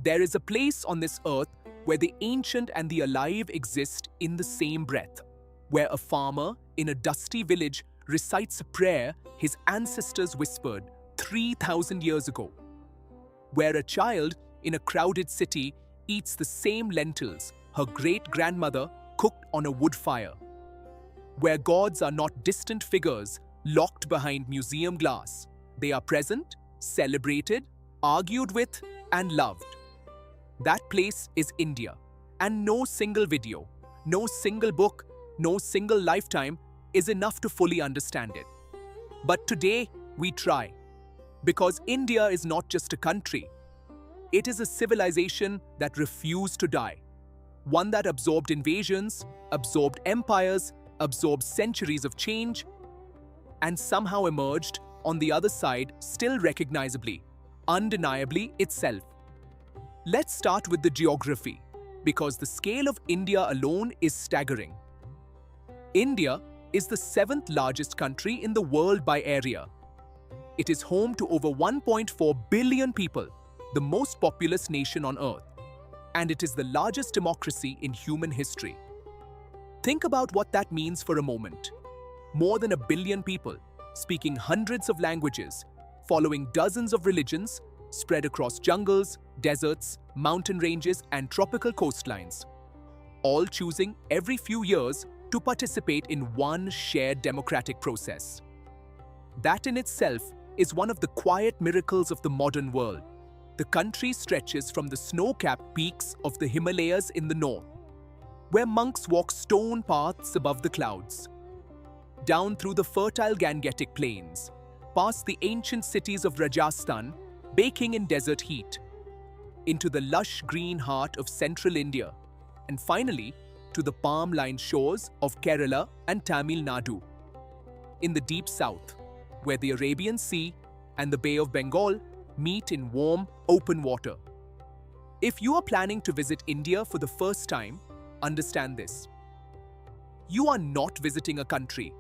There is a place on this earth where the ancient and the alive exist in the same breath, where a farmer in a dusty village recites a prayer his ancestors whispered 3,000 years ago, where a child in a crowded city eats the same lentils her great-grandmother cooked on a wood fire, where gods are not distant figures locked behind museum glass. They are present, celebrated, argued with, and loved. That place is India, and no single video, no single book, no single lifetime is enough to fully understand it. But today, we try. Because India is not just a country. It is a civilization that refused to die. One that absorbed invasions, absorbed empires, absorbed centuries of change, and somehow emerged on the other side still recognizably, undeniably itself. Let's start with the geography, because the scale of India alone is staggering. India is the 7th largest country in the world by area. It is home to over 1.4 billion people, the most populous nation on earth, and it is the largest democracy in human history. Think about what that means for a moment. More than 1 billion people, speaking hundreds of languages, following dozens of religions, spread across jungles, deserts, mountain ranges, and tropical coastlines, all choosing every few years to participate in one shared democratic process. That in itself is one of the quiet miracles of the modern world. The country stretches from the snow-capped peaks of the Himalayas in the north, where monks walk stone paths above the clouds, down through the fertile Gangetic plains, past the ancient cities of Rajasthan, baking in desert heat, into the lush green heart of central India, and finally to the palm-lined shores of Kerala and Tamil Nadu. In the deep south, where the Arabian Sea and the Bay of Bengal meet in warm, open water. If you are planning to visit India for the first time, understand this. You are not visiting a country.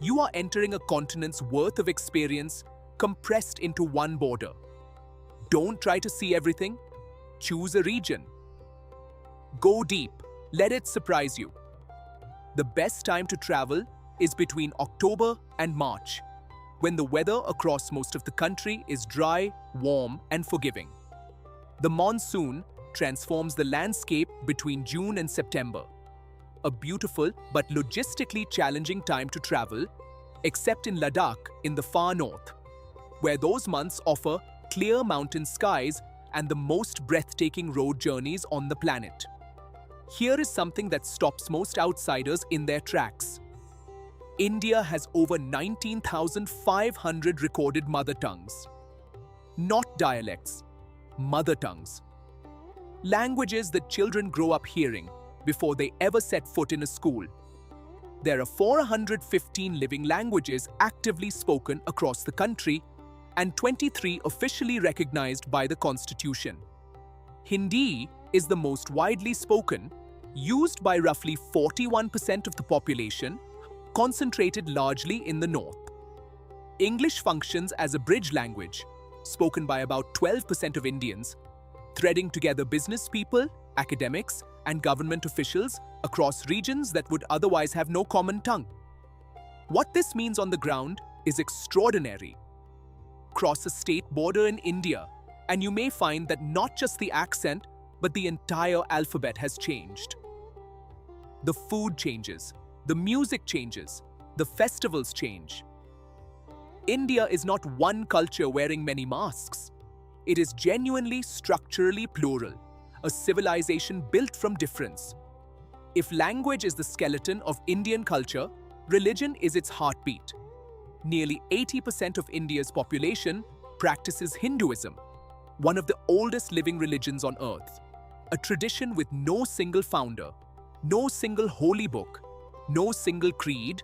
You are entering a continent's worth of experience compressed into one border. Don't try to see everything. Choose a region. Go deep. Let it surprise you. The best time to travel is between October and March, when the weather across most of the country is dry, warm, and forgiving. The monsoon transforms the landscape between June and September. A beautiful but logistically challenging time to travel, except in Ladakh in the far north, where those months offer clear mountain skies and the most breathtaking road journeys on the planet. Here is something that stops most outsiders in their tracks. India has over 19,500 recorded mother tongues. Not dialects, mother tongues. Languages that children grow up hearing before they ever set foot in a school. There are 415 living languages actively spoken across the country and 23 officially recognized by the Constitution. Hindi is the most widely spoken, used by roughly 41% of the population, concentrated largely in the north. English functions as a bridge language, spoken by about 12% of Indians, threading together business people, academics, and government officials across regions that would otherwise have no common tongue. What this means on the ground is extraordinary. Cross a state border in India, and you may find that not just the accent, but the entire alphabet has changed. The food changes, the music changes, the festivals change. India is not one culture wearing many masks. It is genuinely structurally plural, a civilization built from difference. If language is the skeleton of Indian culture, religion is its heartbeat. Nearly 80% of India's population practices Hinduism, one of the oldest living religions on earth. A tradition with no single founder, no single holy book, no single creed,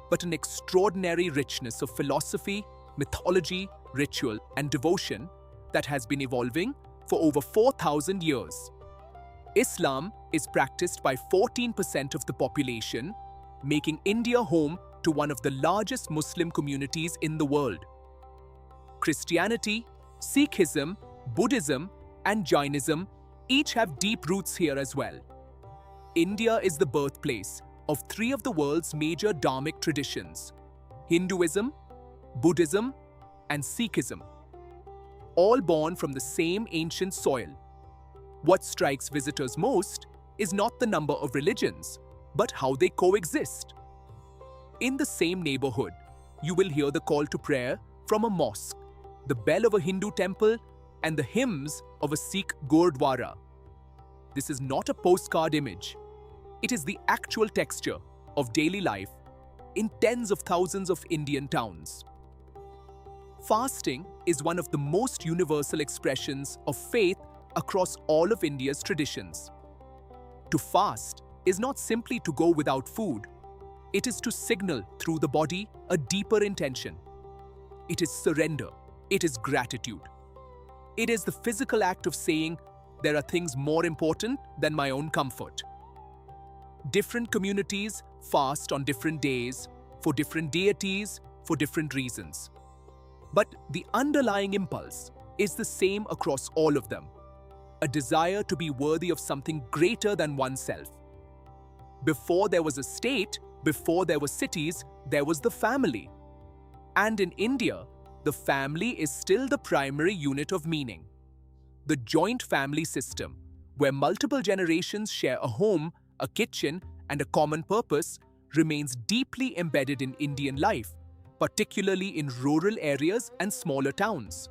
but an extraordinary richness of philosophy, mythology, ritual, and devotion that has been evolving for over 4,000 years. Islam is practiced by 14% of the population, making India home to one of the largest Muslim communities in the world. Christianity, Sikhism, Buddhism, and Jainism each have deep roots here as well. India is the birthplace of three of the world's major dharmic traditions: Hinduism, Buddhism, and Sikhism, all born from the same ancient soil. What strikes visitors most is not the number of religions, but how they coexist. In the same neighborhood, you will hear the call to prayer from a mosque, the bell of a Hindu temple, and the hymns of a Sikh Gurdwara. This is not a postcard image. It is the actual texture of daily life in tens of thousands of Indian towns. Fasting is one of the most universal expressions of faith across all of India's traditions. To fast is not simply to go without food. It is to signal through the body a deeper intention. It is surrender. It is gratitude. It is the physical act of saying, there are things more important than my own comfort. Different communities fast on different days, for different deities, for different reasons. But the underlying impulse is the same across all of them: a desire to be worthy of something greater than oneself. Before there was a state, before there were cities, there was the family. And in India, the family is still the primary unit of meaning. The joint family system, where multiple generations share a home, a kitchen, and a common purpose, remains deeply embedded in Indian life, particularly in rural areas and smaller towns.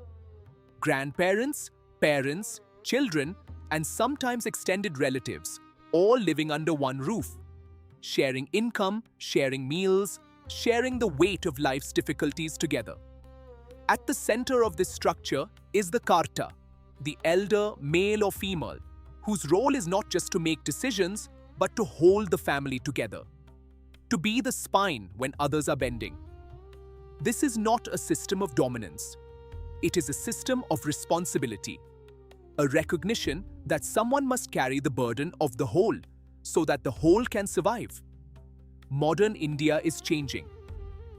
Grandparents, parents, children, and sometimes extended relatives, all living under one roof, sharing income, sharing meals, sharing the weight of life's difficulties together. At the center of this structure is the Karta, the elder, male or female, whose role is not just to make decisions, but to hold the family together, to be the spine when others are bending. This is not a system of dominance. It is a system of responsibility, a recognition that someone must carry the burden of the whole so that the whole can survive. Modern India is changing.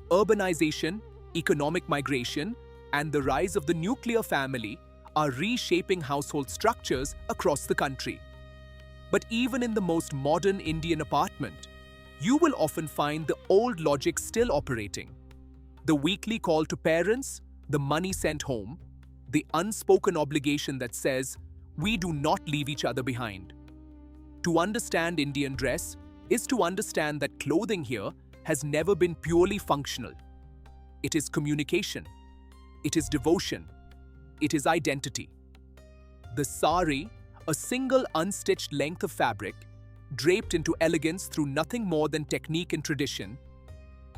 Urbanization, economic migration, and the rise of the nuclear family are reshaping household structures across the country. But even in the most modern Indian apartment, you will often find the old logic still operating. The weekly call to parents, the money sent home, the unspoken obligation that says, we do not leave each other behind. To understand Indian dress is to understand that clothing here has never been purely functional. It is communication. It is devotion. It is identity. The sari, a single unstitched length of fabric, draped into elegance through nothing more than technique and tradition,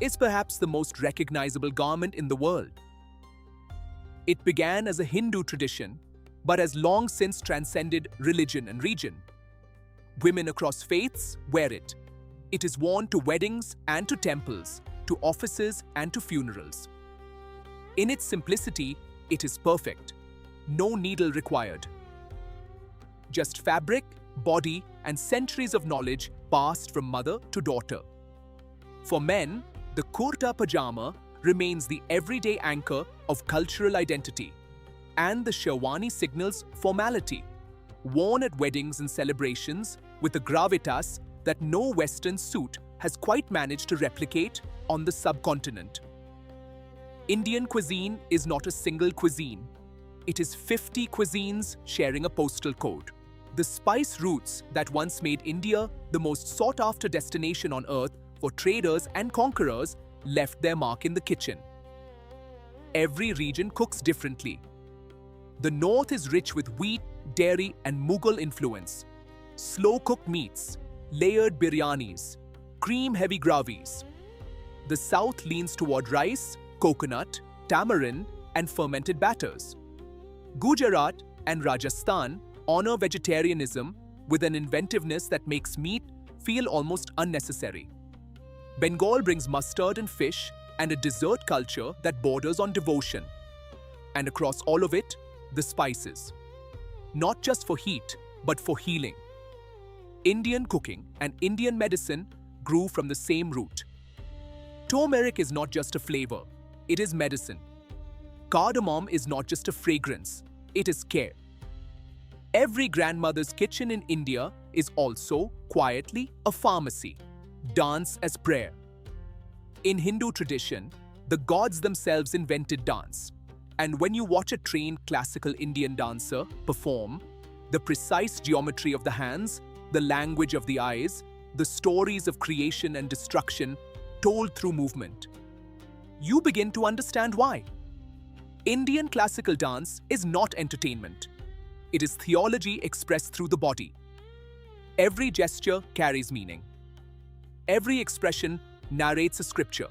is perhaps the most recognizable garment in the world. It began as a Hindu tradition, but has long since transcended religion and region. Women across faiths wear it. It is worn to weddings and to temples, to offices and to funerals. In its simplicity, it is perfect. No needle required. Just fabric, body, and centuries of knowledge passed from mother to daughter. For men, the kurta pajama remains the everyday anchor of cultural identity, and the sherwani signals formality, worn at weddings and celebrations with a gravitas that no Western suit has quite managed to replicate on the subcontinent. Indian cuisine is not a single cuisine. It is 50 cuisines sharing a postal code. The spice routes that once made India the most sought-after destination on earth for traders and conquerors left their mark in the kitchen. Every region cooks differently. The north is rich with wheat, dairy, and Mughal influence. Slow-cooked meats, layered biryanis, cream-heavy gravies. The south leans toward rice, coconut, tamarind, and fermented batters. Gujarat and Rajasthan honor vegetarianism with an inventiveness that makes meat feel almost unnecessary. Bengal brings mustard and fish and a dessert culture that borders on devotion. And across all of it, the spices. Not just for heat, but for healing. Indian cooking and Indian medicine grew from the same root. Turmeric is not just a flavor, it is medicine. Cardamom is not just a fragrance, it is care. Every grandmother's kitchen in India is also, quietly, a pharmacy. Dance as prayer. In Hindu tradition, the gods themselves invented dance. And when you watch a trained classical Indian dancer perform, the precise geometry of the hands, the language of the eyes, the stories of creation and destruction told through movement, you begin to understand why. Indian classical dance is not entertainment. It is theology expressed through the body. Every gesture carries meaning. Every expression narrates a scripture.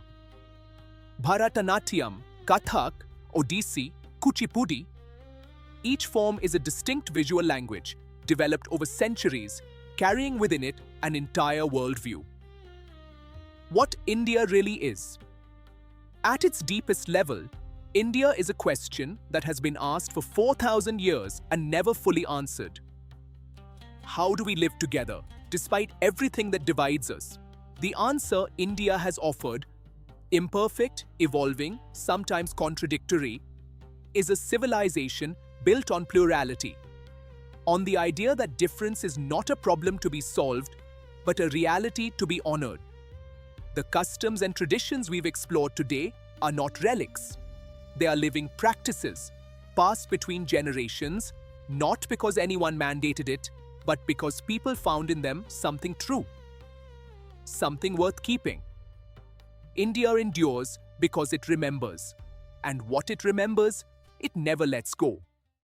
Bharatanatyam, Kathak, Odissi, Kuchipudi. Each form is a distinct visual language, developed over centuries, carrying within it an entire worldview. What India really is. At its deepest level, India is a question that has been asked for 4,000 years and never fully answered. How do we live together, despite everything that divides us? The answer India has offered, imperfect, evolving, sometimes contradictory, is a civilization built on plurality, on the idea that difference is not a problem to be solved, but a reality to be honored. The customs and traditions we've explored today are not relics. They are living practices, passed between generations, not because anyone mandated it, but because people found in them something true, something worth keeping. India endures because it remembers, and what it remembers, it never lets go.